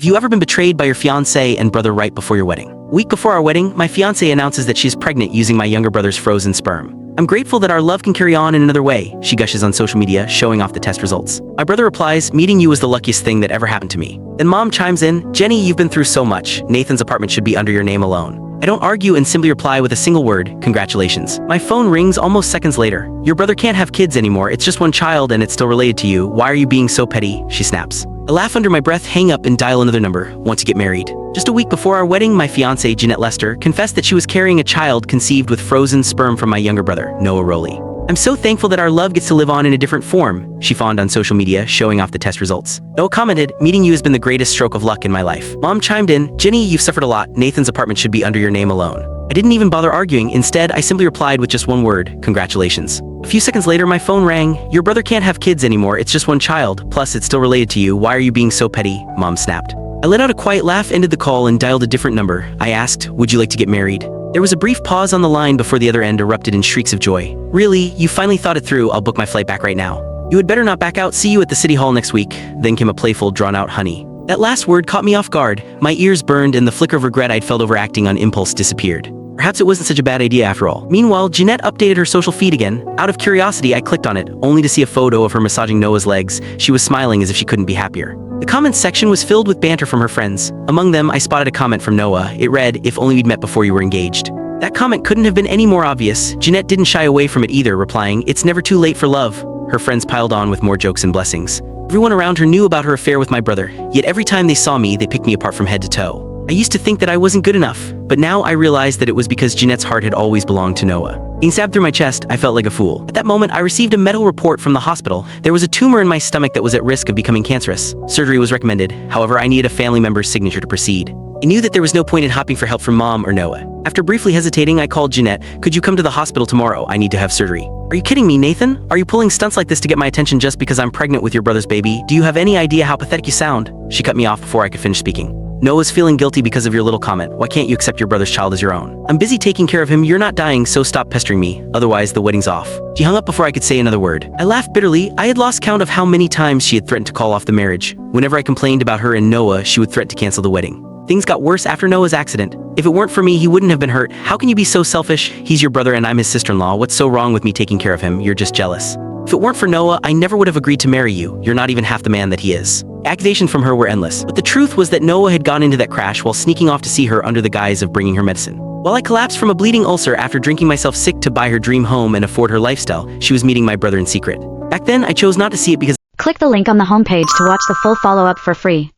Have you ever been betrayed by your fiancé and brother right before your wedding? A week before our wedding, my fiancé announces that she is pregnant using my younger brother's frozen sperm. I'm grateful that our love can carry on in another way, she gushes on social media, showing off the test results. My brother replies, meeting you was the luckiest thing that ever happened to me. Then mom chimes in, Jenny, you've been through so much. Nathan's apartment should be under your name alone. I don't argue and simply reply with a single word, congratulations. My phone rings almost seconds later. Your brother can't have kids anymore, it's just one child and it's still related to you. Why are you being so petty? She snaps. I laugh under my breath, hang up and dial another number, want to get married. Just a week before our wedding, my fiancée, Jeanette Lester, confessed that she was carrying a child conceived with frozen sperm from my younger brother, Noah Rowley. I'm so thankful that our love gets to live on in a different form, she fawned on social media, showing off the test results. Noah commented, meeting you has been the greatest stroke of luck in my life. Mom chimed in, Jenny, you've suffered a lot. Nathan's apartment should be under your name alone. I didn't even bother arguing. Instead, I simply replied with just one word, congratulations. A few seconds later, my phone rang. Your brother can't have kids anymore, it's just one child, plus it's still related to you. Why are you being so petty? Mom snapped. I let out a quiet laugh, ended the call, and dialed a different number. I asked, would you like to get married? There was a brief pause on the line before the other end erupted in shrieks of joy. Really? You finally thought it through. I'll book my flight back right now. You had better not back out. See you at the city hall next week. Then came a playful, drawn-out honey. That last word caught me off guard. My ears burned and the flicker of regret I'd felt over acting on impulse disappeared. Perhaps it wasn't such a bad idea after all. Meanwhile, Jeanette updated her social feed again. Out of curiosity, I clicked on it, only to see a photo of her massaging Noah's legs. She was smiling as if she couldn't be happier. The comments section was filled with banter from her friends. Among them, I spotted a comment from Noah. It read, if only we'd met before you were engaged. That comment couldn't have been any more obvious. Jeanette didn't shy away from it either, replying, it's never too late for love. Her friends piled on with more jokes and blessings. Everyone around her knew about her affair with my brother, yet every time they saw me, they picked me apart from head to toe. I used to think that I wasn't good enough, but now I realized that it was because Jeanette's heart had always belonged to Noah. Being stabbed through my chest, I felt like a fool. At that moment, I received a medical report from the hospital. There was a tumor in my stomach that was at risk of becoming cancerous. Surgery was recommended. However, I needed a family member's signature to proceed. I knew that there was no point in hopping for help from mom or Noah. After briefly hesitating, I called Jeanette. Could you come to the hospital tomorrow? I need to have surgery. Are you kidding me, Nathan? Are you pulling stunts like this to get my attention just because I'm pregnant with your brother's baby? Do you have any idea how pathetic you sound? She cut me off before I could finish speaking. Noah's feeling guilty because of your little comment. Why can't you accept your brother's child as your own? I'm busy taking care of him. You're not dying, so stop pestering me. Otherwise, the wedding's off. She hung up before I could say another word. I laughed bitterly. I had lost count of how many times she had threatened to call off the marriage. Whenever I complained about her and Noah, she would threaten to cancel the wedding. Things got worse after Noah's accident. If it weren't for me, he wouldn't have been hurt. How can you be so selfish? He's your brother and I'm his sister-in-law. What's so wrong with me taking care of him? You're just jealous. If it weren't for Noah, I never would have agreed to marry you. You're not even half the man that he is. Accusations from her were endless, but the truth was that Noah had gone into that crash while sneaking off to see her under the guise of bringing her medicine. While I collapsed from a bleeding ulcer after drinking myself sick to buy her dream home and afford her lifestyle, she was meeting my brother in secret. Back then, I chose not to see it because Click the link on the homepage to watch the full follow-up for free.